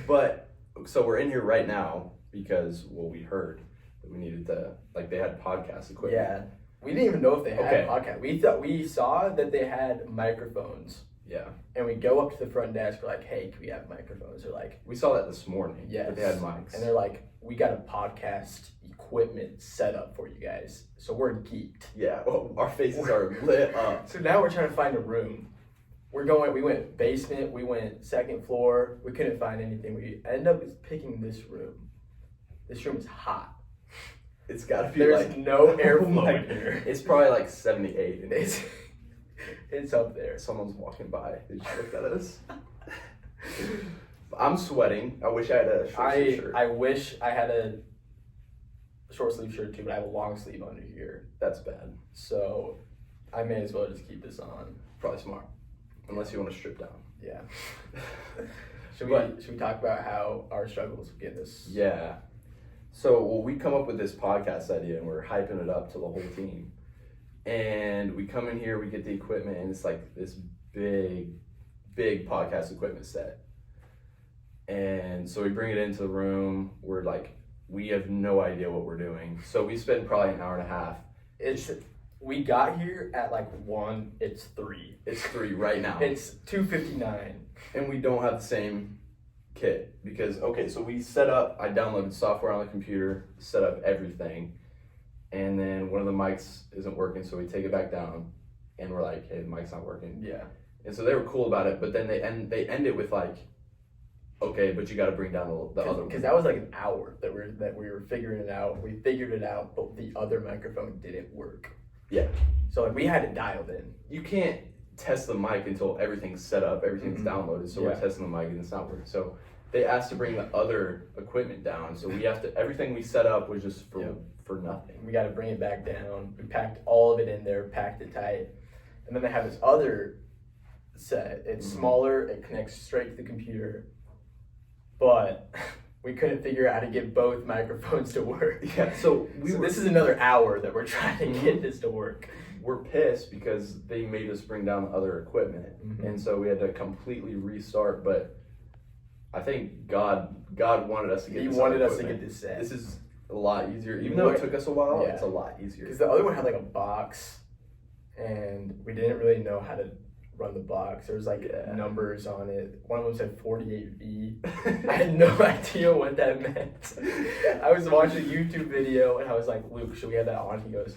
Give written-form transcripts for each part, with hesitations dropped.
But so we're in here right now because we heard that we needed to, like, they had podcast equipment. Yeah, we didn't even know if they had podcast. We saw that they had microphones. Yeah. And we go up to the front desk. We're like, hey, can we have microphones? They're like, we saw that this morning. Yes. That they had mics. And they're like, we got a podcast equipment set up for you guys. So we're geeked. Yeah. Well, our faces are lit up. So now we're trying to find a room. We went basement, we went second floor. We couldn't find anything. We end up picking this room. This room is hot. It's got to be There's no airflow in here. It's probably like 78. And it's up there. Someone's walking by. They just looked at us. I'm sweating. I wish I had a short sleeve shirt. I wish I had a short sleeve shirt too, but I have a long sleeve under here. That's bad. So I may as well just keep this on. Probably smart. Unless you want to strip down. Yeah. Should we talk about how our struggles get this? Yeah. So we come up with this podcast idea and we're hyping it up to the whole team. And we come in here, we get the equipment, and it's like this big podcast equipment set. And so we bring it into the room. We're like, we have no idea what we're doing. So we spend probably an hour and a half. We got here at like 1, it's 3. It's 3 right now. It's 2:59. And we don't have the same kit because, so we set up, I downloaded software on the computer, set up everything. And then one of the mics isn't working, so we take it back down and we're like, hey, the mic's not working. Yeah. And so they were cool about it, but then they end it with like, okay, but you got to bring down the other one. Because that was like an hour that we were figuring it out. We figured it out, but the other microphone didn't work. Yeah. So like we had it dialed in. You can't test the mic until everything's set up, everything's downloaded. So we're testing the mic and it's not working. So they asked to bring the other equipment down. So we have to, everything we set up was just for nothing. We got to bring it back down. We packed all of it in there, packed it tight. And then they have this other set. It's smaller. It connects straight to the computer. But we couldn't figure out how to get both microphones to work. Yeah, so this is another hour that we're trying to get this to work. We're pissed because they made us bring down the other equipment. And so we had to completely restart. But I think God wanted us to get this set. This is a lot easier. Even though it took us a while, it's a lot easier. Because the other one had like a box, and we didn't really know how to run the box. There was like numbers on it. One of them said 48V. I had no idea what that meant. I was watching a YouTube video, and I was like, Luke, should we have that on? He goes,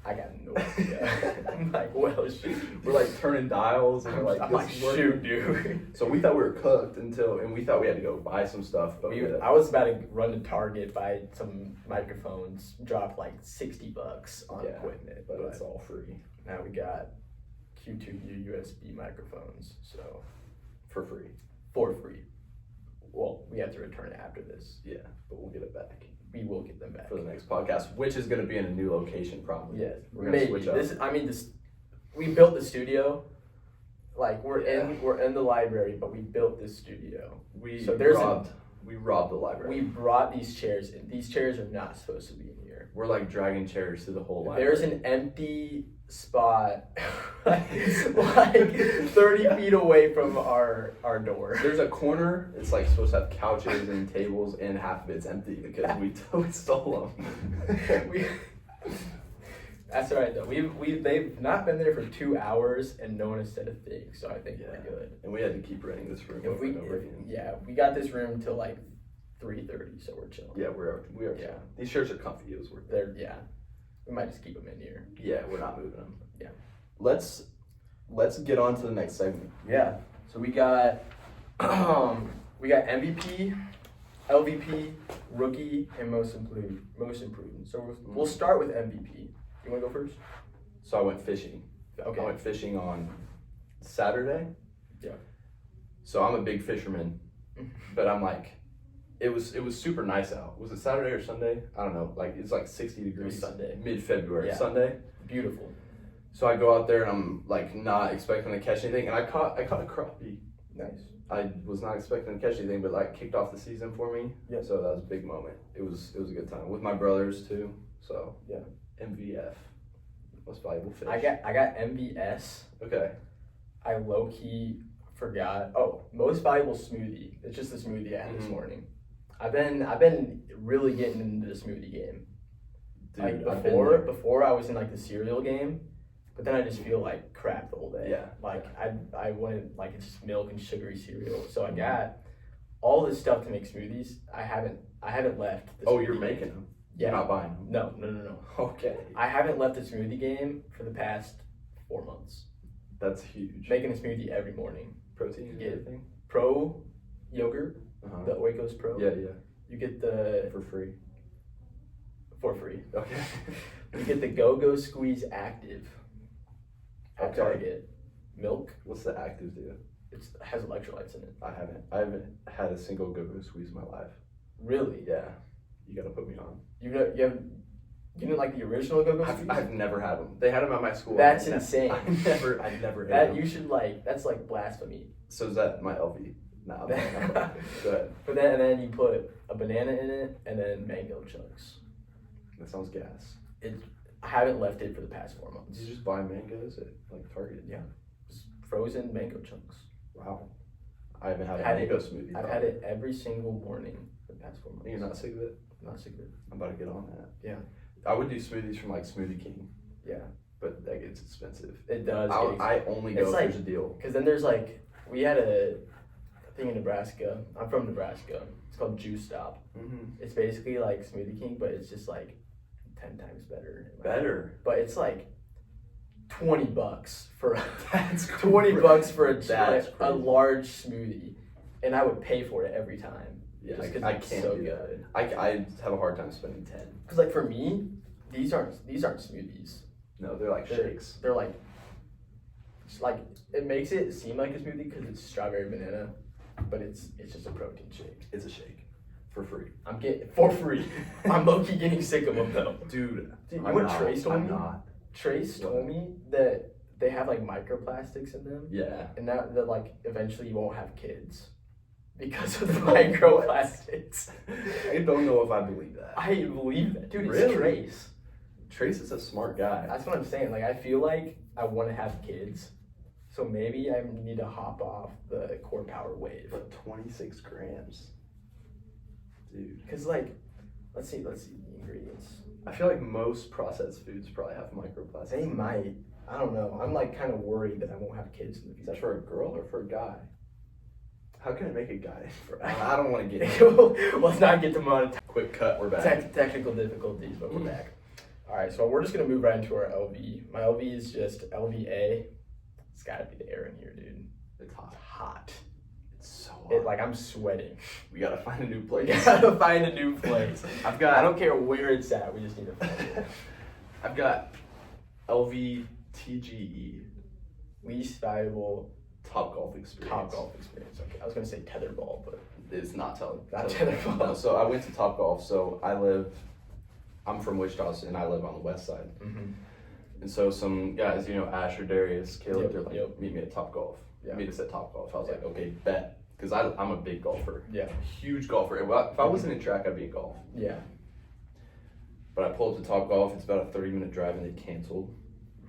I got no idea. I'm like, well, shoot. We're like turning dials, and we're like, shoot, dude. So we thought we were cooked and we thought we had to go buy some stuff. But I was about to run to Target, buy some microphones, drop like $60 on equipment. But it's all free. Now we got Q2 USB microphones, so. For free. For free. Well, we have to return it after this. Yeah, but we'll get it back. We will get them back for the next podcast, which is going to be in a new location probably. Yes, we're going to switch up. We built the studio. Like we're in the library, but we built this studio. We robbed the library. We brought these chairs in. These chairs are not supposed to be in here. We're like dragging chairs to the whole library. There's an empty spot like 30 feet away from our door. There's a corner, it's like supposed to have couches and tables, and half of it's empty because we stole them. That's all right though. They've not been there for 2 hours and no one has said a thing, so I think we're good. And we had to keep renting this room over and over again. Yeah, we got this room till like 3:30, so we're chilling. Yeah, we are chilling. These shirts are comfy. It was worth it. We might just keep them in here. Yeah, we're not moving them. Yeah. Let's get on to the next segment. Yeah. So we got MVP, LVP, rookie, and most improved. So we'll start with MVP. You want to go first? So I went fishing. Okay. I went fishing on Saturday. Yeah. So I'm a big fisherman, but I'm like, it was super nice out. Was it Saturday or Sunday? I don't know. Like it's like 60 degrees. Sunday. Mid-February. Yeah. Sunday. Beautiful. So I go out there and I'm like not expecting to catch anything, and I caught a crappie. Nice. I was not expecting to catch anything, but like kicked off the season for me. Yeah. So that was a big moment. It was a good time with my brothers too. So yeah. MVF, most valuable fish. I got MVS. Okay. I low key Forgot. Oh, most valuable smoothie. It's just the smoothie I had this morning. I've been really getting into the smoothie game. Dude, like before I was in like the cereal game, but then I just feel like crap the whole day. Yeah. Like I wanted like it's just milk and sugary cereal. So I got all this stuff to make smoothies. I haven't left. Oh, you're making them. Yeah. You're not buying them. No. Okay. I haven't left the smoothie game for the past 4 months. That's huge. Making a smoothie every morning. Protein and everything. Pro yogurt, Uh-huh. the Oikos Pro. Yeah. You get the For free. for free. Okay. You get the Go-Go Squeeze Active at Okay. Target. Milk. What's the active do? It has electrolytes in it. I haven't had a single go-go squeeze in my life. Really? Yeah. You gotta put me on. You didn't like the original Go-Go Squeeze? I've never had them. They had them at my school. That's insane. I never ate That them. you should that's like blasphemy. So is that my LV? No. Go ahead. But then you put a banana in it and then mango chunks. That sounds gas. I haven't left it for the past 4 months. Did you just buy mangoes at like Target? Yeah. Just frozen mango chunks. Wow. I haven't had a Had mango it- smoothie. I've had it every single morning for the past 4 months. You're not sick of it? I'm not sick of it. I'm about to get on that. Yeah. I would do smoothies from like Smoothie King. Yeah. But that gets expensive. It does. I only go It's if like- there's a deal. Because then there's we had a thing in Nebraska. I'm from Nebraska. It's called Juice Stop. Mm-hmm. It's basically like Smoothie King, but it's just 10 times better. Better. But it's $20 for That's $20 for That's a crazy. large smoothie, and I would pay for it every time. Yeah, just 'cause I it's can't so do good. that. I have a hard time spending 10. Because for me, these aren't smoothies. No, they're like shakes. They're it makes it seem like a smoothie because it's strawberry banana, but it's just a protein shake. It's a shake. For free. I'm getting for free. I'm low-key getting sick of them though. Dude, You I'm know what not. Trace told I'm me? not. Trace told me that they have microplastics in them, Yeah. and that eventually you won't have kids because of the microplastics. I don't know if I believe that. I believe that, dude. It's Really? Trace. Trace is a smart guy. That's what I'm saying. I feel like I want to have kids, so maybe I need to hop off the core power wave. But 26 grams. Dude. Because let's see the ingredients. I feel like most processed foods probably have microplastics. They might. I don't know. I'm kind of worried that I won't have kids in the Is future. that for a girl or for a guy? How can it make a guy? I don't want to get Let's not get them on quick cut. We're back. technical difficulties, but we're back. All right, so we're just gonna move right into our LV. My LV is just LVA. It's gotta be the air in here, dude. It's hot. It's hot. It's so hot. I'm sweating. We gotta find a new We place. gotta find a new place. I've got. I don't care where it's at. We just need to find it. I've got LVTGE. Least valuable Top golf experience. top golf experience. Okay, I was gonna say tetherball, but It's not Not tetherball. No, so I went to Top Golf. So I'm from Wichita, and I live on the west side. And so some guys, Asher, Darius, Caleb, Yep, they're like, yep. meet me at Top Golf. Yeah. Meet us at Top Golf. I was Yeah. like, okay, bet. Because I'm a big golfer. yeah, Huge golfer. If I wasn't in track, I'd be in golf. yeah. But I pulled up to Top Golf. It's about a 30-minute drive, and they canceled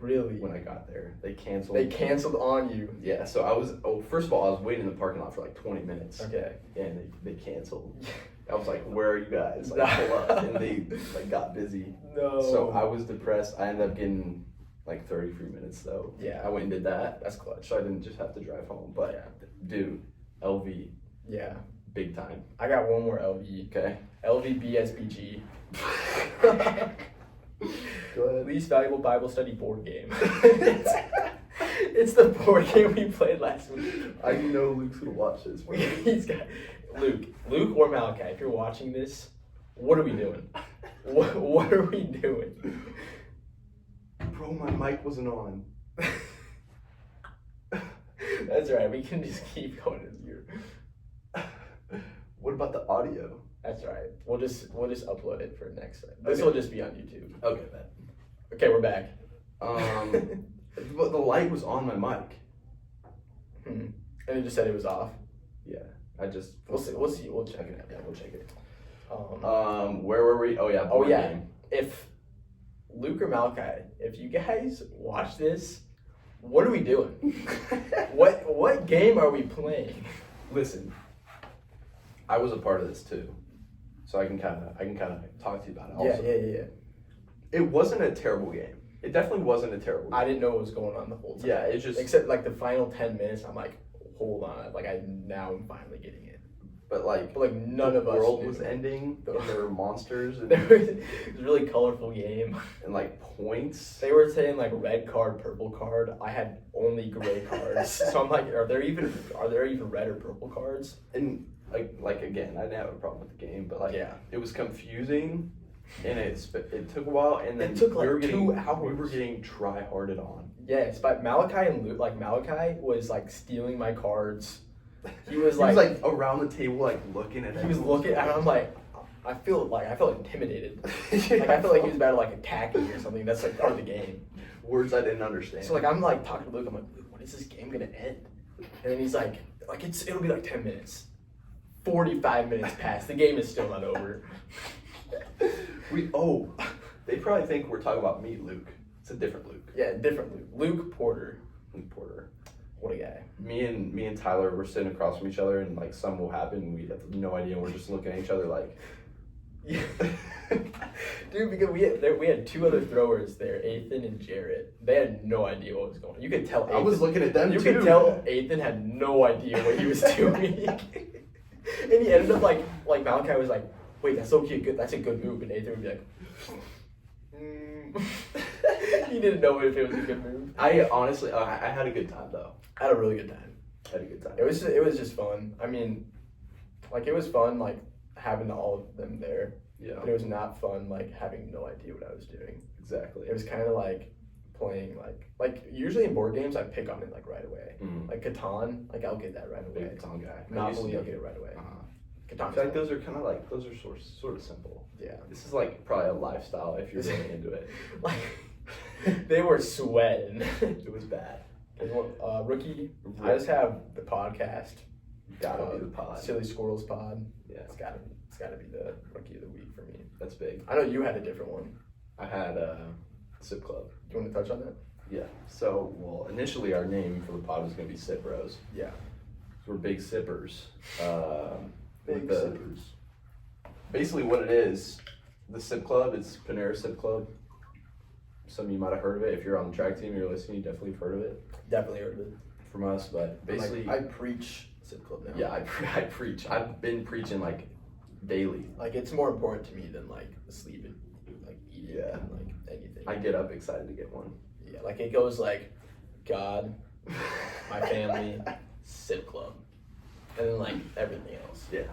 Really? when I got there. They canceled. They canceled on you. Yeah, so first of all, I was waiting in the parking lot for like 20 minutes. Okay. And they canceled. I was like, where are you guys? Like, pull up. And they got busy. No. So I was depressed. I ended up getting like 30 free minutes though. Yeah. I went and did that. That's clutch. So I didn't just have to drive home. But dude, LV, Yeah. big time. I got one more LV. Okay. LV BSBG. Go ahead. Least valuable Bible study board game. It's the board game we played last week. I know Luke's gonna watch this. He's got Luke or Malachi. If you're watching this, what are we doing? What are we doing? Bro, my mic wasn't on. That's right. We can just keep going as you. What about the audio? That's right. We'll just upload it for next time. This will just be on YouTube. Okay, bet. Okay, we're back. But the light was on my mic. And it just said it was off. Yeah, I just. We'll see. We'll check it out. Yeah, we'll check it. Where Where were we? Oh yeah. Board game. If Luke or Malachi, if you guys watch this, what are we doing? What game are we playing? Listen, I was a part of this too, so I can kind of talk to you about it. Also. Yeah. It wasn't a terrible game. It definitely wasn't a terrible game. I didn't know what was going on the whole time. Yeah, it just except like the final 10 minutes. I'm like, hold on, like I'm finally getting it. But like none of us. The world knew. was ending, and there were monsters, and it was a really colorful game. And like points. They were saying like red card, purple card. I had only gray cards, so I'm like, are there even red or purple cards? And like again, I didn't have a problem with the game, but like it was confusing, and it took a while, and then it took like 2 hours. We were getting try-harded on. Yes, but Malachi and Luke, like Malachi was like stealing my cards. He was like around the table, like looking at. He was looking, and I'm like, I felt intimidated. Like I felt like he was about to like attack me or something. That's like part of the game. Words I didn't understand. So like I'm like talking to Luke. I'm like, Luke, when is this game gonna end? And then he's like it'll be like 10 minutes. 45 minutes passed. The game is still not over. They probably think we're talking about me, Luke. It's a different Luke. Yeah, different Luke. Luke Porter. Luke Porter. What a guy. Me and Tyler were sitting across from each other, and like something will happen, and we have no idea, and we're just looking at each other like. Yeah. Dude, because we had 2 other throwers there, Ethan and Jarrett. They had no idea what was going on. You could tell. I was looking at them too. You could tell Ethan had no idea what he was doing, and he ended up like Malachi was like, "Wait, that's okay, good. That's a good move," and Ethan would be like, He didn't know if it was a good move. I honestly, I had a good time though. I had a really good time. It was just fun. I mean, like it was fun like having all of them there. Yeah. But it was not fun like having no idea what I was doing. Exactly. It was kind of like playing like usually in board games I pick on it like right away. Mm-hmm. Like Catan, like I'll get that right away. Big Catan guy. Monopoly, I'll get it right away. I feel like those are kind of like sort of simple. Yeah. This is like probably a lifestyle if you're really into it. Like they were sweating. It was bad. Rookie. I just have the podcast. Gotta be the pod. Silly Squirrels Pod. Yeah. It's gotta be the rookie of the week for me. That's big. I know you had a different one. I had Sip Club. Do you want to touch on that? Yeah. So, well, initially our name for the pod was gonna be Sip Bros. Yeah. So we're big sippers. Big sippers. Basically, what it is, the Sip Club. It's Panera Sip Club. Some of you might have heard of it. If you're on the track team, you're listening. You definitely have heard of it. Definitely heard of it from us. But basically, I preach Sip Club now. Yeah, I preach. I've been preaching like daily. Like it's more important to me than like sleeping, like eating, and, like anything. I get up excited to get one. Yeah, like it goes like God, my family, Sip Club, and then like everything else. Yeah,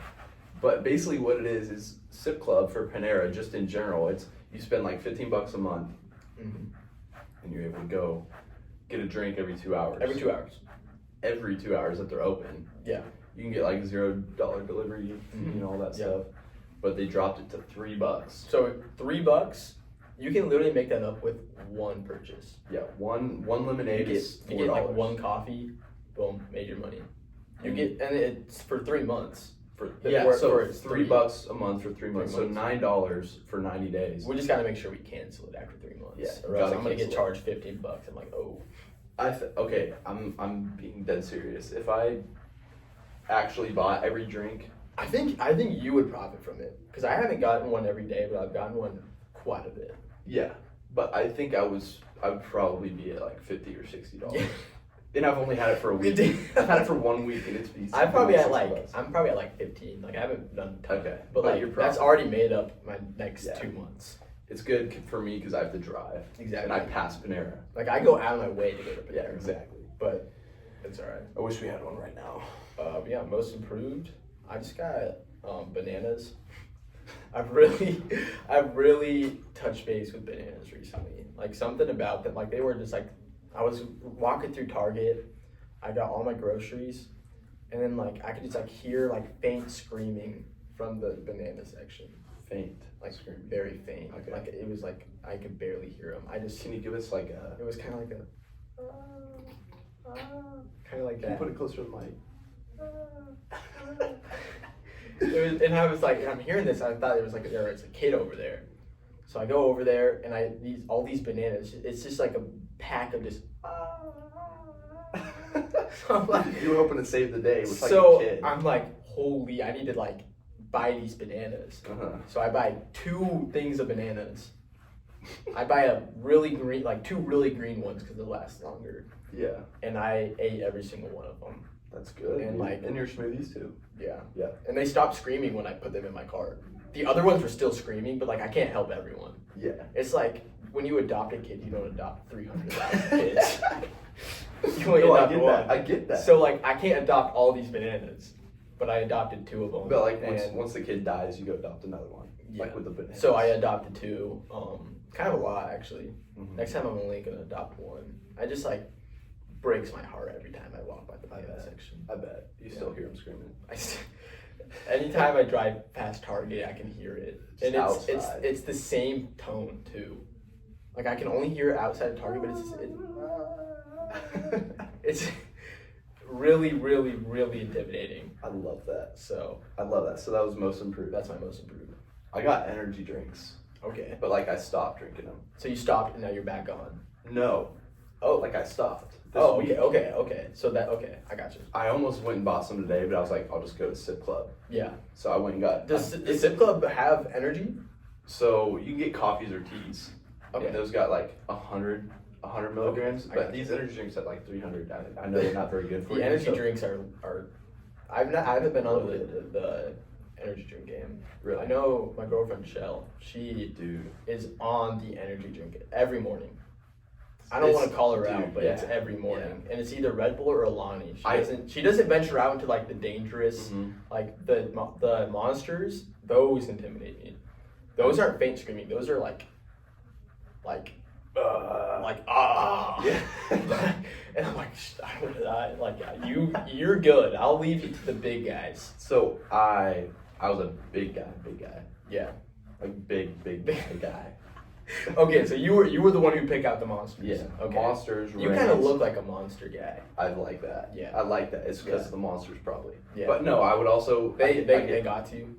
but basically what it is Sip Club for Panera. Just in general, it's you spend like $15 a month, and you're able to go get a drink every 2 hours. Every 2 hours. Every 2 hours that they're open. Yeah. You can get like $0 delivery, all that stuff. But they dropped it to $3. So $3, you can literally make that up with one purchase. Yeah, one lemonade is $4. You get like one coffee, boom, made your money. You get, and it's for 3 months. So it's $3 a month for 3 months. So $9 for 90 days. We just gotta make sure we cancel it after 3 months. Yeah, or else I'm gonna get charged $15. I'm like, oh. Okay, I'm being dead serious. If I actually bought every drink, I think you would profit from it because I haven't gotten one every day, but I've gotten one quite a bit. Yeah, but I think I'd probably be at like $50 or $60. And I've only had it for a week. I've had it for 1 week, and it's I'm probably at like 15. Like I haven't done a ton. Okay, but like that's already made up my next 2 months. It's good for me because I have to drive. Exactly. And I pass Panera. Like I go out of my way to go to Panera. Yeah, exactly. But it's alright. I wish we had one right now. Most improved. I just got bananas. I've really touched base with bananas recently. Like something about them. Like they were just like, I was walking through Target. I got all my groceries, and then like I could just like hear like faint screaming from the banana section. Faint. Like very faint. Okay. Like it was like I could barely hear them. Can you give us like a? It was kind of like that. Can you put it closer to the mic? And I was like, I'm hearing this. I thought there was a kid over there. So I go over there, and all these bananas. It's just like a pack of just. So I'm like, you were hoping to save the day with like so a kid. I'm like, holy, I need to like buy these bananas. So I buy 2 things of bananas. I buy a really green, like 2 really green ones because they last longer. Yeah. And I ate every single one of them. That's good. And like, and your smoothies too. Yeah. Yeah. And they stopped screaming when I put them in my cart. The other ones were still screaming, but like I can't help everyone. Yeah. It's like when you adopt a kid, you don't adopt 300,000 kids. You only No, I adopt get one. that. I get that. So like I can't adopt all these bananas, but I adopted 2 of them. But like once the kid dies, you go adopt another one. Yeah. Like with the bananas. So I adopted 2. Kind of a lot actually. Mhm. Next time I'm only gonna adopt 1. I just like breaks my heart every time I walk by the banana section. I bet you still hear him screaming. Anytime I drive past Target, I can hear it, and Just it's outside. it's the same tone too. Like I can only hear it outside of Target, but it's really, really, really intimidating. I love that. So I love that. So that was most improved. that's my most improved. I got energy drinks, Okay. but like I stopped drinking them. So you stopped and now you're back on. No, Oh. like I stopped. This Oh. week. Okay. So that I got you. I almost went and bought some today, but I was like, I'll just go to Sip Club. Yeah. So I went and got. Does Sip Club have energy? So you can get coffees or teas. Okay. And those got like 100 milligrams, Okay, I but got these energy drinks have like 300. I know they're not very good for The you. energy so- drinks are. I haven't been on the energy drink game. Really? I know my girlfriend Michelle. She Dude. is on the energy drink every morning. I don't want to call her out, but it's every morning, and it's either Red Bull or Alani. She doesn't venture out into like the dangerous, like the monsters. Those intimidate me. Those aren't faint screaming. Those are like Yeah. and I'm like, you're good. I'll leave you to the big guys. So I was a big guy. Yeah. Like big guy. Okay, so you were the one who picked out the monsters. Yeah. Okay. Monsters. You kind of look like a monster guy. I like that. Yeah. I like that. It's because Yeah. of the monsters probably. Yeah. But no, I would also. They got you.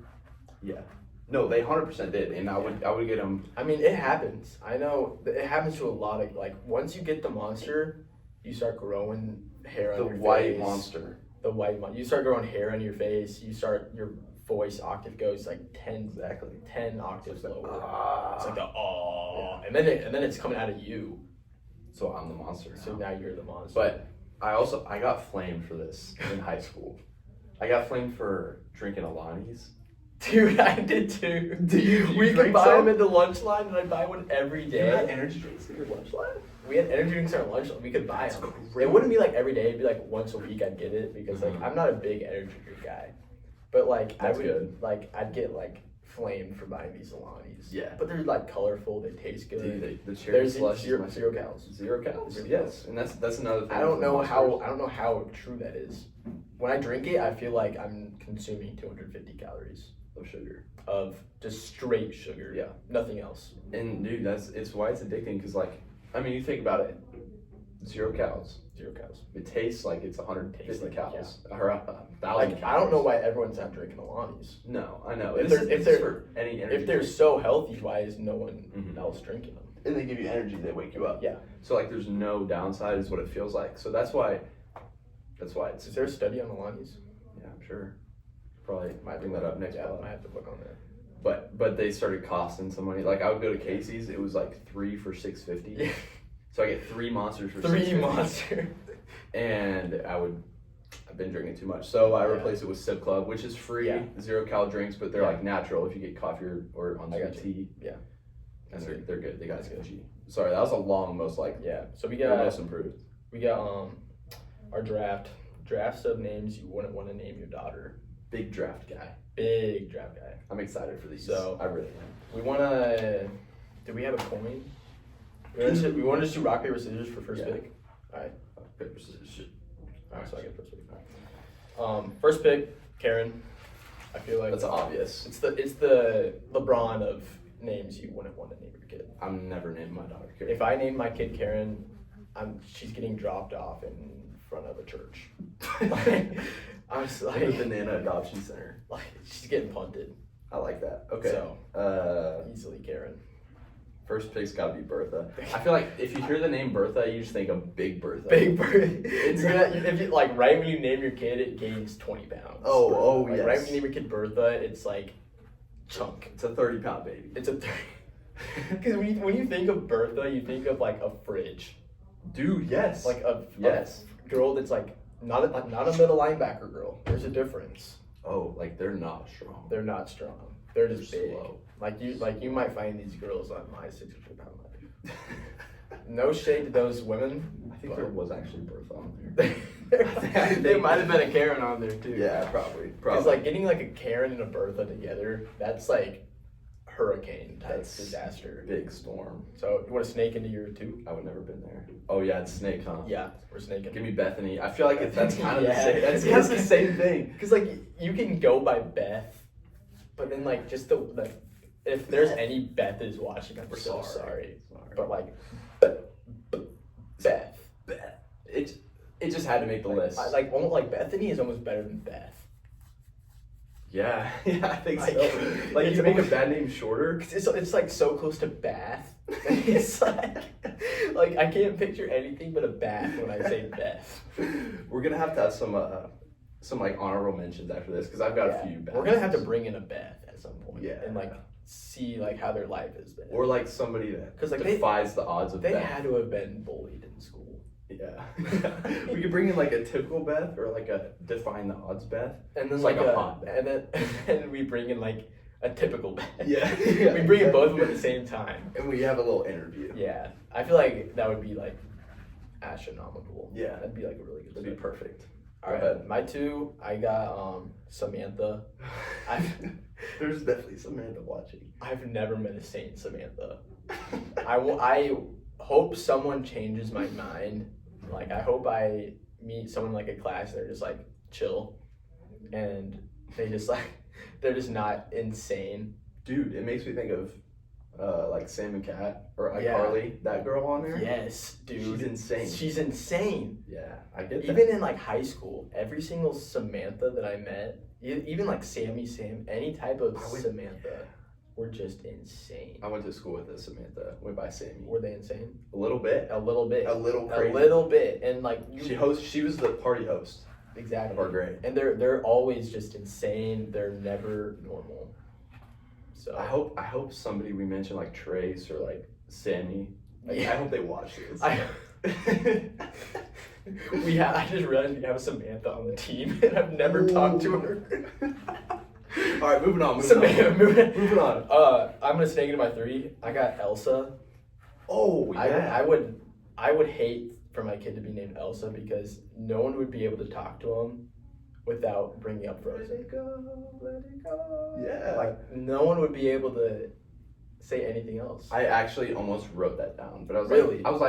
Yeah. No, they 100% did, and I would get them. I mean, it happens. I know it happens to a lot of like. Once you get the monster, you start growing hair on The your face. white monster. The white monster. You start growing hair on your face. Your voice octave goes like 10 octaves lower. It's like the and then it's coming out of you. So I'm the monster now. So now you're the monster. But I got flamed for this in high school. I got flamed for drinking Alani's. Dude, I did too. We could buy them at the lunch line, and I'd buy one every day. You had energy drinks at your lunch line? We had energy drinks at our lunch line. We could buy That's them. great. It wouldn't be like every day. It'd be like once a week I'd get it because like I'm not a big energy drink guy. But like That's I would good. like I'd get like flamed for buying these Alani's. Yeah. But they're like colorful. They taste good. Dude, the cherry There's slush zero is my calories. 0 calories. Zero Yes, and that's another thing. I don't with know Monsters. how true that is. When I drink it, I feel like I'm consuming 250 calories of sugar. of just straight sugar. Yeah. Nothing else. And dude, it's why it's addicting. Because like, I mean, you think about it. 0 calories. 0 calories. It tastes like it's 150 Tastes like- calories or 1,000 Like I don't know why everyone's not drinking Alani's. No, I know. If This they're- is for any energy. If they're drink. so healthy, why is no one Mhm. else drinking them? And they give you energy, they wake you up. Yeah. So like, there's no downside, is what it feels like. So that's why it's. Is there a study on Alani's? Yeah, I'm sure. Probably might bring have that to up next Yeah, month. I might have to look on that. But they started costing some money. Like I would go to Casey's, it was like 3 for $6.50. Yeah. So I get 3 monsters for Three $6.50. monster. And I've been drinking too much. So I Yeah. replaced it with Sip Club, which is free, Yeah. 0 cal drinks, but they're Yeah. like natural if you get coffee or on I got tea. Yeah. And they're good. They got That's good. energy. Sorry, that was a long most like Yeah. So we most improved. got our drafts of names you wouldn't want to name your daughter. Big draft guy. Big draft guy. I'm excited for these. So- I really am. We wanna. Do we have a coin? We want to just do rock paper scissors for first Yeah. pick. All right. Paper, scissors, shit. All right. So I get first pick. First pick, Karen. I feel like That's obvious. it's the LeBron of names you wouldn't want to name your kid. I'm never naming my daughter Karen. If I name my kid Karen, she's getting dropped off in front of a church. I'm just Like like, the Banana Adoption Center. she's getting punted. I like that. Okay. So Uh, easily Karen. First pick's gotta be Bertha. I feel like if you hear the name Bertha, you just think of Big Bertha. Big Bertha. If you like right when you name your kid, it gains 20 pounds. Yes. Right when you name your kid Bertha, it's like chunk. It's a 30-pound baby. It's a 30. Because when you think of Bertha, you think of like a fridge. Dude, yes. Like a girl that's like not a middle linebacker girl. There's a difference. Oh, like they're not strong. They're not strong. They're just big. Slow. Like you might find these girls on my 600-pound life. No shade to those women. I think there was actually Bertha on there. There might have been a Karen on there too. Yeah, probably. Because like getting like a Karen and a Bertha together, that's like hurricane type disaster. Big storm. So you want to snake into your 2? I would never been there. Oh yeah, it's Snake, huh? Yeah, we're snaking. Give me Bethany. I feel like that's kind of Yeah. the same. That's kind of the same thing. Because like you can go by Beth, but then like just the if there's any Beth is watching, I'm so sorry. But like Beth. It just had to make the list. Like Bethany is almost better than Beth. Yeah, I think Like, so. Like you make a bad name shorter. It's like so close to Bath. It's like I can't picture anything but a bath when I say Beth. We're gonna have to have some like honorable mentions after this because I've got a few. We're gonna have to bring in a Beth at some point. Yeah. And like see like how their life has been. Or like somebody that like defies the odds of they Beth. had to have been bullied in school. Yeah. We could bring in like a typical Beth or like a define the odds Beth. And then it's like a hot Beth. And then we bring in like a typical Beth. Yeah. We bring in both of them at the same time. And we have a little interview. Yeah. I feel like that would be like astronomical. Yeah. That'd be like a really good That'd be perfect. All right. My 2, I got Samantha. There's definitely Samantha watching. I've never met a Saint Samantha. I hope someone changes my mind. Like, I hope I meet someone like a class, they're just like chill. And they're just not insane. Dude, it makes me think of like Sam and Cat or iCarly, that girl on there. Yes, dude. She's insane. She's insane. Yeah, I get that. Even in like high school, every single Samantha that I met, even like Sam, any type of Samantha, were just insane. I went to school with a Samantha. Went by Sammy. Were they insane? A little bit. A little bit. A little crazy. A little bit. And like she was the party host. Exactly. Of our grade. And they're always just insane. They're never normal. So I hope somebody we mentioned like Trace or like Sammy. Like, I hope they watch this. I just realized we have a Samantha on the team, and I've never talked to her. All right, moving on. Moving on. I'm gonna snake into my 3. I got Elsa. Oh yeah. I would hate for my kid to be named Elsa because no one would be able to talk to him without bringing up Frozen. Let it go. Yeah. Like no one would be able to say anything else. I actually almost wrote that down, but I was really? Because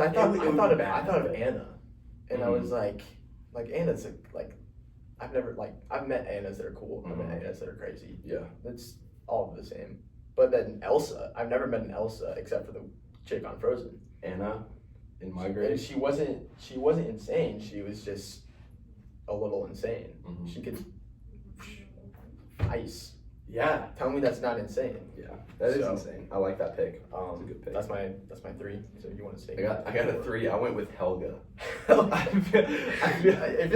I thought of Anna, and I was like Anna's I've met Annas that are cool. I've met Annas that are crazy. Yeah, it's all the same. But then Elsa, I've never met an Elsa except for the chick on Frozen. Anna, in my grade, she wasn't insane. She was just a little insane. Mm-hmm. She could ice. Yeah. Tell me that's not insane. Yeah, that is insane. I like that pick. That's a good pick. That's my 3. So you want to say? I got a 3. I went with Helga. I feel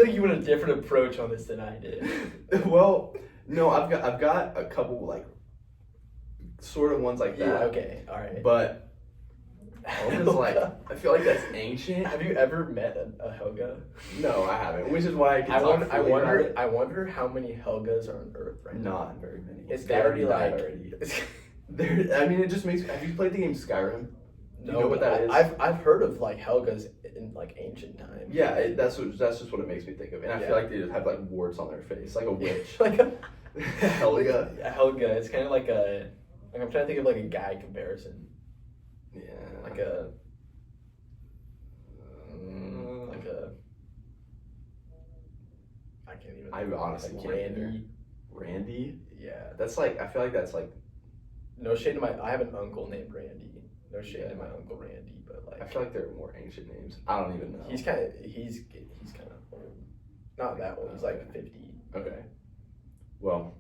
like you went a different approach on this than I did. Well, no, I've got a couple like sort of ones like that. Yeah. Okay. All right. But Helga's like, I feel like that's ancient. Have you ever met a Helga? No, I haven't. Which is why I wonder how many Helgas are on Earth right now. Not very many. It's already like. I mean, it just makes. Have you played the game Skyrim? Do you know what that is? I've heard of like Helgas in like ancient times. Yeah, that's just what it makes me think of, and I feel like they just have like warts on their face, like a witch. Like a Helga. Helga. It's kind of like I'm trying to think of like a guy comparison. Yeah. Like a. I can't even. I honestly like can't. Randy. Randy. Yeah. That's like. I feel like that's like. No shade to I have an uncle named Randy. No shade to my uncle Randy, but like. I feel like they're more ancient names. I don't even know. He's kind of old. Not that old. He's like 50. Okay. Well,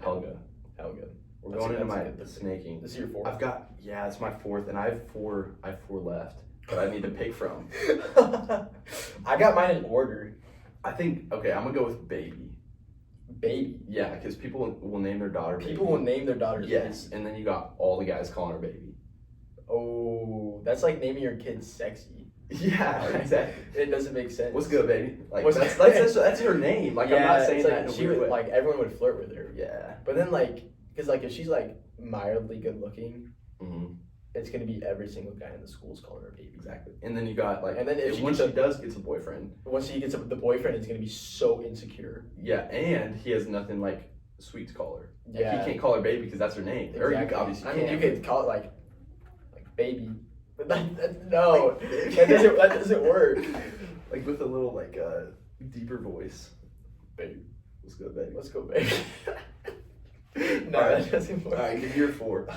Helga. Helga. We're going into my snaking. This is your fourth. It's my fourth, and I have four left that I need to pick from. I got mine in order. I think, okay, I'm gonna go with baby. Baby? Yeah, because people will name their daughter baby. People will name their daughters Yes, baby. and then you got all the guys calling her baby. Oh, that's like naming your kid sexy. Yeah, exactly. It doesn't make sense. What's good, baby? Like, What's that's her name. Like, I'm not saying like, that in a she weird would, way. like, everyone would flirt with her. Yeah. But then, like, because, like, if she's, like, mildly good looking, Mm-hmm. it's going to be every single guy in the school's calling her baby. Exactly. And then you got, like, and then once she does get a boyfriend. Once she gets the boyfriend, it's going to be so insecure. Yeah, and he has nothing, like, sweet to call her. Yeah. Like, he can't call her baby because that's her name. Exactly. Or you obviously can't. You could call it, like baby. But no, that doesn't work. Like with a little like deeper voice. Baby. Let's go, baby. Let's go, baby. No, All right. that doesn't work. All right, give me your four.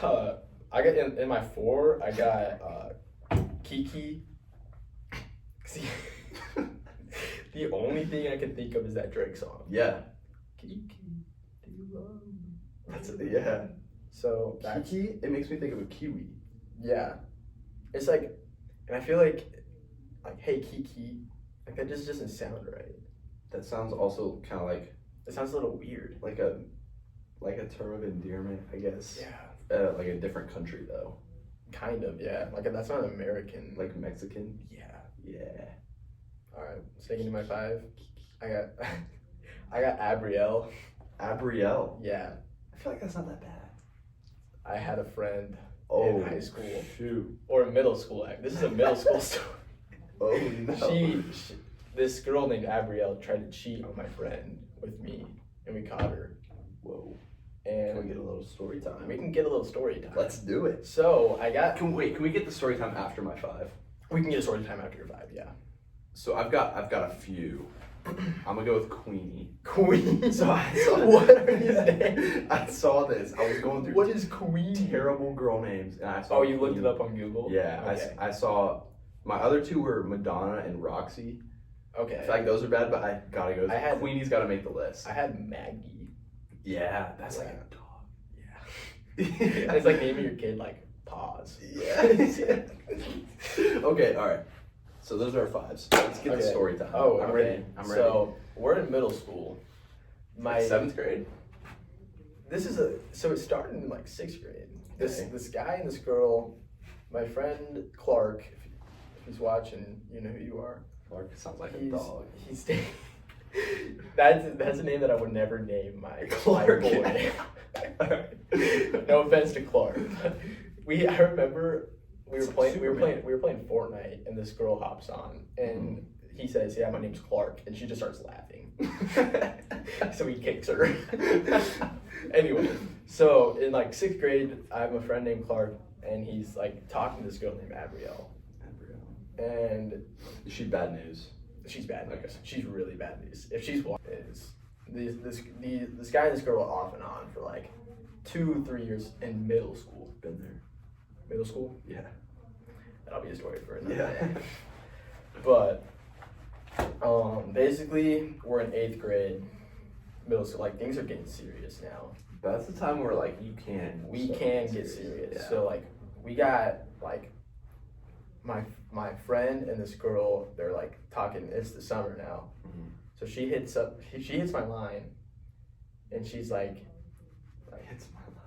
I got in my four. I got Kiki. See, the only thing I can think of is that Drake song. Yeah. Kiki, do you love me? That's it. Yeah. So Kiki, it makes me think of a kiwi. Yeah. It's like, and I feel like hey Kiki, like that just doesn't sound right. That sounds also kind of like. It sounds a little weird. Like a term of endearment, I guess. Yeah. Like a different country though. Kind of, yeah. Like that's not American. Like Mexican. Yeah. Yeah. All right. Sticking to my five. I got Abrielle. Abrielle. Yeah. I feel like that's not that bad. I had a friend in high school. Shoot. Or middle school. This is a middle school story. Oh no. This girl named Abrielle tried to cheat on my friend with me, and we caught her. Whoa. And can we get a little story time? We can get a little story time. Let's do it. So I got. Can we get the story time after my five? We can get a story time after your five. Yeah. So I've got a few. I'm gonna go with Queenie. Queen. So I saw what are these names? I saw this. I was going through. What is Queen? Terrible girl names, and I saw. Oh, you looked it up on Google. Yeah, okay. I saw. My other two were Madonna and Roxy. Okay. I feel like those are bad, but I gotta go. Queenie's gotta make the list. I had Maggie. Yeah, that's like a dog. Yeah. It's like naming your kid like Paws. Yeah. Okay, all right. So those are our fives. Let's get the story time. Oh, I'm ready. I'm ready. So we're in middle school. My 7th grade. So it started in like 6th grade. This guy and this girl, my friend Clark, if he's watching, you know who you are. Clark sounds like a dog. That's a name that I would never name my Clark. boy. No offense to Clark. I remember we were playing Fortnite, and this girl hops on, and he says, "Yeah, my name's Clark," and she just starts laughing. So he kicks her. Anyway, so in like 6th grade, I have a friend named Clark, and he's like talking to this girl named Abrielle. And is she bad news? She's bad news. Okay. She's really bad news. If she's this guy and this girl were off and on for like 2-3 years in middle school. Been there. Middle school? Yeah. That'll be a story for another day. But basically we're in 8th grade, middle school. Like things are getting serious now. But that's the time where like we can get serious. Yeah. So like we got like my friend and this girl, they're like talking. It's the summer now, so she hits my line, and she's like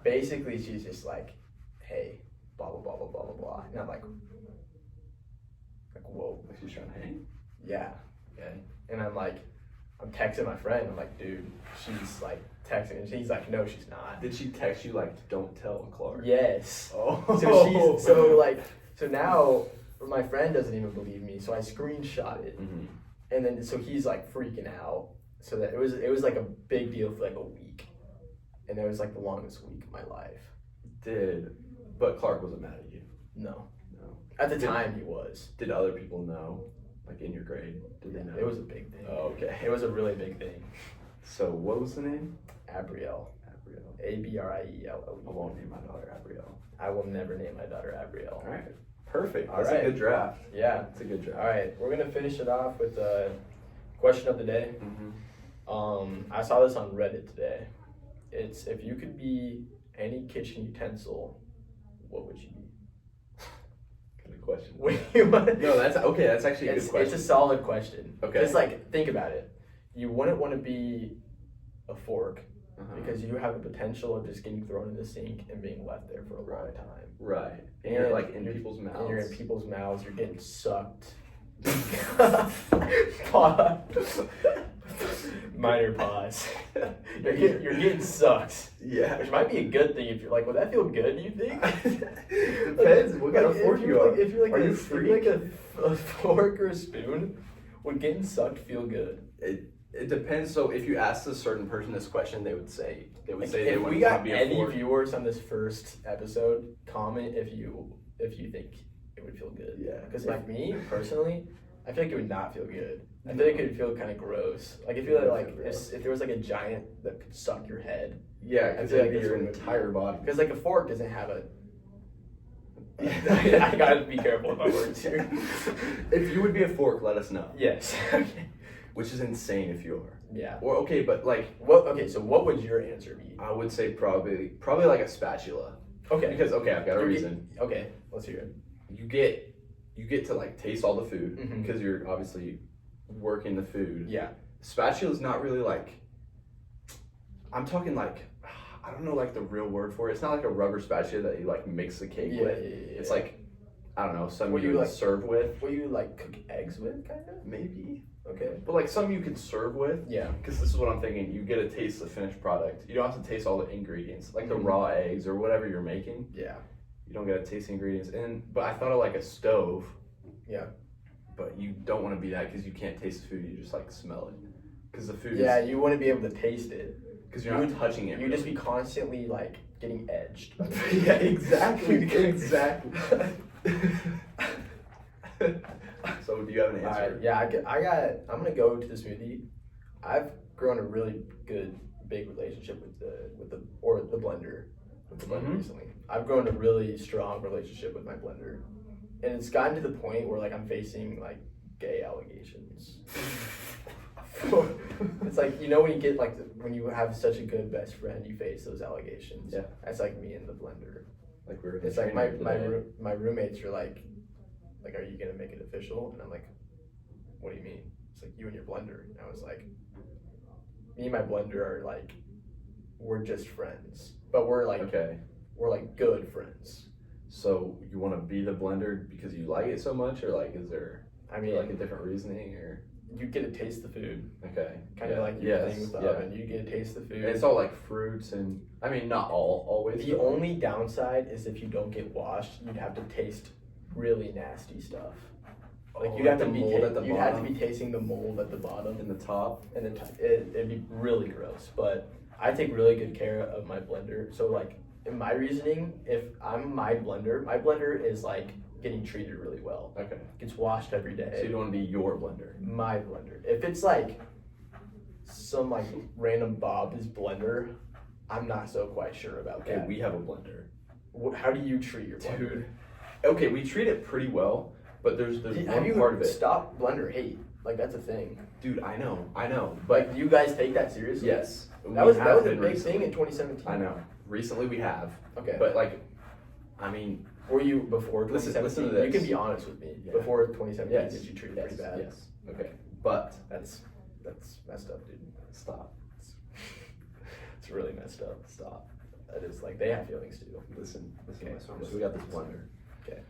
basically she's just like, hey, blah blah blah blah blah blah blah, and I'm like whoa, like she's trying to hang. Yeah, and I'm texting my friend. I'm like, dude, she's like texting, and she's like, no, she's not. Did she text you like, don't tell Clark? Yes. Oh. So now. My friend doesn't even believe me, so I screenshot it, and then so he's like freaking out. So that it was like a big deal for like a week, and it was like the longest week of my life. But Clark wasn't mad at you? No. At the time, he was. Did other people know, like in your grade? Did they know? It was a big thing. Oh, okay. It was a really big thing. So what was the name? Abrielle. Abrielle. I won't name my daughter Abrielle. I will never name my daughter Abrielle. All right. Perfect. All That's right. a good draft. Yeah. It's a good draft. All right. We're going to finish it off with the question of the day. Mm-hmm. I saw this on Reddit today. It's if you could be any kitchen utensil, what would you be? Good question. No, that's okay. That's actually a good question. It's a solid question. Okay. Just like, think about it. You wouldn't want to be a fork because you have the potential of just getting thrown in the sink and being left there for a long time. Right. And you're like in people's mouths. And you're in people's mouths. You're getting sucked. Pause. Minor pause. You're getting sucked. Yeah. Which might be a good thing if you're like, would that feel good, do you think? Depends. What kind of fork you are. If you're like, are you if you're like a fork or a spoon, would getting sucked feel good? It depends. So if you ask a certain person this question, they would say they If wouldn't we want got to be a any fork. viewers on this first episode, comment if you think it would feel good. Yeah. Because like me personally, I feel like it would not feel good. I feel like it would feel kind of gross. Like I feel like if there was like a giant that could suck your head. Yeah, because like your entire body. Because like a fork doesn't have a. I gotta be careful with my words here. If you would be a fork, let us know. Yes. Okay. Which is insane if you are. Yeah. Or okay, but like what? Okay, so what would your answer be? I would say probably like a spatula. Okay. Because I've got a reason. Okay, let's hear it. You get to like taste all the food because you're obviously working the food. Yeah. Spatula's not really like. I'm talking like. I don't know like the real word for it. It's not like a rubber spatula that you like mix the cake with. Yeah. It's like, I don't know, some you like serve with. What you like cook eggs with, kind of? Maybe. Okay. But like some you could serve with. Yeah. Because this is what I'm thinking. You get to taste the finished product. You don't have to taste all the ingredients, like the raw eggs or whatever you're making. Yeah. You don't get to taste the ingredients. But I thought of like a stove. Yeah. But you don't want to be that because you can't taste the food. You just like smell it. Because the food is... you wouldn't be able to taste it. Because you're not touching it. You'd just be constantly like getting edged. Yeah, exactly. Exactly. So do you have an answer? Yeah, I'm gonna go to the smoothie. I've grown a really good big relationship with the blender recently. I've grown a really strong relationship with my blender, and it's gotten to the point where like I'm facing like gay allegations. It's like, you know, when you get like when you have such a good best friend, you face those allegations. Yeah, that's like me and the blender. Like it's like my roommates are like, are you gonna make it official? And I'm like, what do you mean? It's like you and your blender. And I was like, me and my blender are like, we're just friends, but we're like we're like good friends. So you want to be the blender because you like it so much, or like is there like a different reasoning, or? You get to taste the food. Okay. Kind of like your thing with the oven. You get to taste the food. And it's all like fruits and, I mean, not always. The only downside is if you don't get washed, you'd have to taste really nasty stuff. Like you'd have to be tasting the mold at the bottom. In the top. And it'd be really gross. But I take really good care of my blender. So like, in my reasoning, if I'm my blender is like getting treated really well. Okay. Gets washed every day. So you don't want to be your blender. My blender. If it's like some like random Bob's blender, I'm not so quite sure about that. Okay, we have a blender. How do you treat your blender? Dude. Okay, we treat it pretty well, but there's one part of it. Stop blender hate. Like that's a thing. Dude, I know. But like, do you guys take that seriously? Yes. That was a big thing in 2017. I know. Recently we have. Okay. But like, I mean, were you before 2017? Listen to this. You can be honest with me. Yeah. Before 2017, did you treat it pretty bad? Yes. Okay. But that's messed up, dude. Stop. It's really messed up. Stop. That is like, they have feelings too. Listen. Okay. So we got this blender. Okay.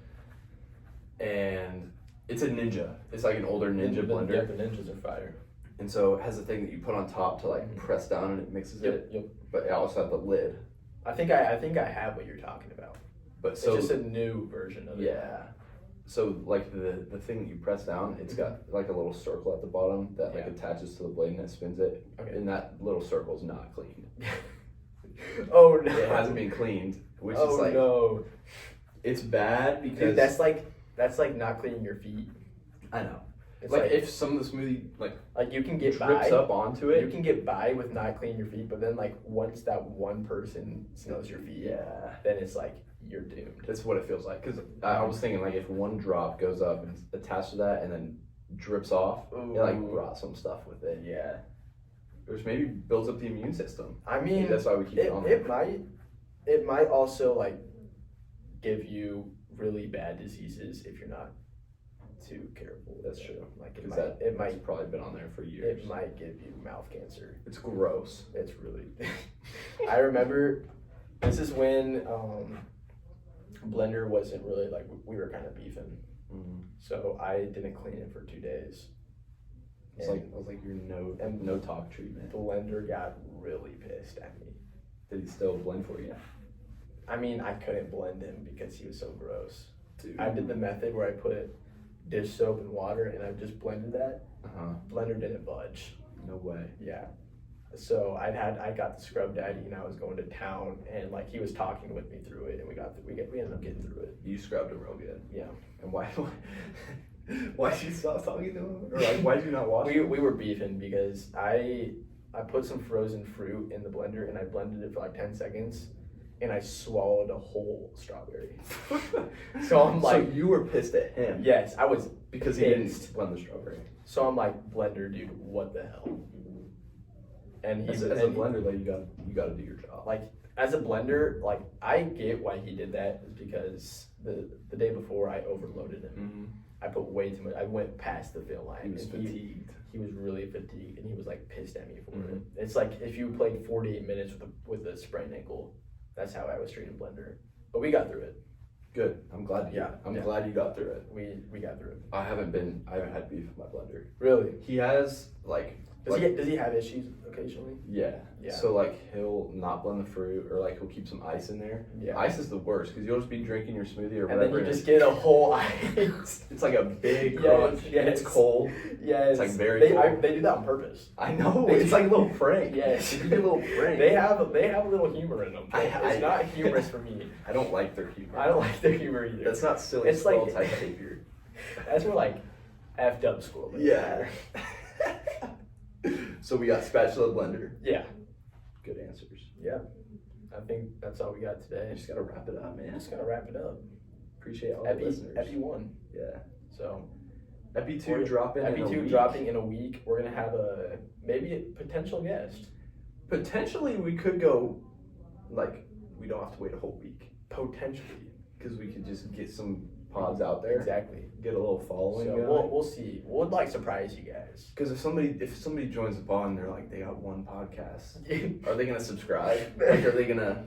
And it's a Ninja. It's like an older Ninja blender. Yeah, the Ninjas are fire. And so it has a thing that you put on top to like press down and it mixes it. Yep. But it also has the lid. I think I have what you're talking about. But so it's just a new version of it. Yeah. So like the thing that you press down, it's got like a little circle at the bottom that like attaches to the blade and it spins it. Okay. And that little circle is not cleaned. Oh no. It hasn't been cleaned, which is like no. It's bad because dude, that's like not cleaning your feet. I know. It's like if some of the smoothie like you can get drips up onto it. You can get by with not cleaning your feet, but then like once that one person smells your feet, then it's like you're doomed. That's what it feels like. Because I was thinking like if one drop goes up and it's attached to that and then drips off, it like brought some stuff with it. Yeah. Which maybe builds up the immune system. I mean, maybe that's why we keep it on there. It might. it might also like give you really bad diseases if you're not too careful. That's true. Like it might probably been on there for years. It might give you mouth cancer. It's gross. It's really. I remember this is when blender wasn't really like we were kind of beefing, so I didn't clean it for 2 days. It was like your no talk treatment. Blender got really pissed at me. Did he still blend for you? I mean, I couldn't blend him because he was so gross. Dude. I did the method where I put dish soap and water and I just blended that. Blender didn't budge. No way. Yeah. So I got the scrub daddy and I was going to town and like he was talking with me through it and we ended up getting through it. You scrubbed him real good. Yeah. And why did you stop talking to him? Or like why did you not wash him? We were beefing because I put some frozen fruit in the blender and I blended it for like 10 seconds and I swallowed a whole strawberry. So I'm like, so you were pissed at him? Yes, I was because he didn't blend the strawberry. So I'm like, blender, dude, what the hell? And as a blender, like you gotta do your job. Like as a blender, like I get why he did that is because the day before I overloaded him. I put way too much. I went past the fill line. He was fatigued. He was really fatigued, and he was like pissed at me for it. It's like if you played 48 minutes with a sprained ankle. That's how I was treating blender. But we got through it. Good. I'm glad. Glad you got through it. We got through it. I haven't had beef with my blender. Really? He has like. Does he have issues occasionally? Yeah. So like he'll not blend the fruit or like he'll keep some ice in there. Yeah. Ice is the worst because you'll just be drinking your smoothie or and whatever. And then you just get a whole ice. It's like a big crunch. Yes. It's cold. Yes. It's like very cold. They do that on purpose. I know. It's like a little prank. Yes. It's a little prank. They have a little humor in them. It's not humorous for me. I don't like their humor. I don't like their humor either. That's not silly. It's like type behavior. That's more like effed up school. Yeah. So we got spatula blender. Yeah. Good answers. Yeah. I think that's all we got today. You just gotta wrap it up, man. Just gotta wrap it up. Appreciate all the listeners. Epi 1. Yeah. So Epi 2 dropping Epi 2 dropping in a week. We're gonna have maybe a potential guest. Potentially we could go like we don't have to wait a whole week. Potentially. Because we could just get some pods out there. Exactly. Get a little following. So we'll see. We'll like surprise you guys. Because if somebody joins the pod and they're like they got one podcast, are they gonna subscribe? Like are they gonna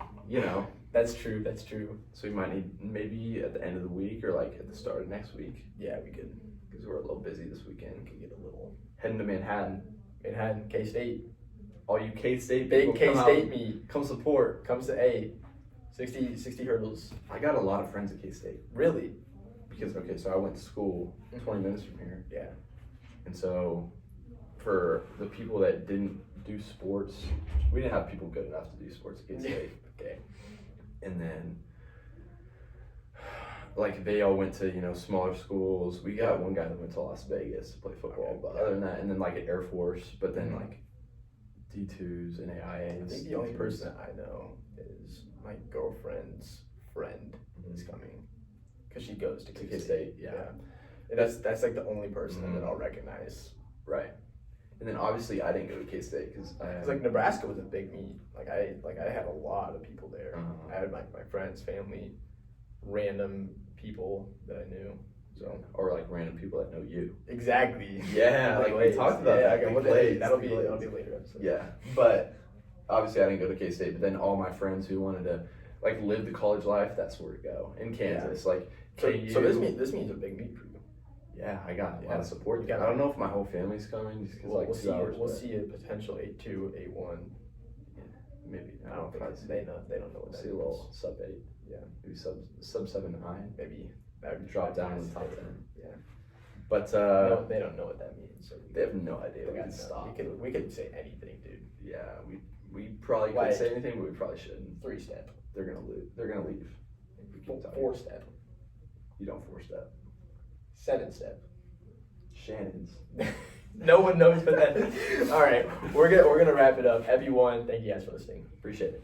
That's true. That's true. So we might need maybe at the end of the week or like at the start of next week. Yeah, we could. Because we're a little busy this weekend. We could get a little heading to Manhattan, K-State. All you K-State big people, K-State meet. Come support. Comes to 60 hurdles. I got a lot of friends at K-State. Really? Because so I went to school 20 minutes from here. Yeah. And so for the people that didn't do sports, we didn't have people good enough to do sports at K-State. Okay. And then like they all went to smaller schools. We got one guy that went to Las Vegas to play football, but other than that, and then like at Air Force, but then like D2s and AIAs. I think the only person that I know is my girlfriend's friend is coming because she goes to K-State. Yeah. And that's like the only person that I'll recognize. Right. And then obviously I didn't go to K-State because like Nebraska was a big meet. Like I had a lot of people there. I had my friends, family, random people that I knew. So or like random people that know you. Exactly. Yeah, like we talked about that. Okay, that'll be a later episode. Yeah, but obviously I didn't go to K-State. But then all my friends who wanted to like live the college life, that's where to go in Kansas. Yeah. Like so this means a big meet for you. Yeah, I got a lot of support. I don't know if my whole family's coming. Just we'll see a potential 8-2, 8-1. Yeah, maybe. I don't think they don't know what that is. See a little sub 8. Yeah. Maybe sub 7-9. Maybe that would drop down in the top 10. Yeah. But they don't know what that means. So they have no idea. We can stop. We could say anything, dude. Yeah, we probably could say anything, but we probably shouldn't. 3-step. They're gonna lose. They're gonna leave. 4-step. You don't 4-step. 7-step. Shannon's. No one knows what that is. All right, we're gonna wrap it up. Everyone, thank you guys for listening. Appreciate it.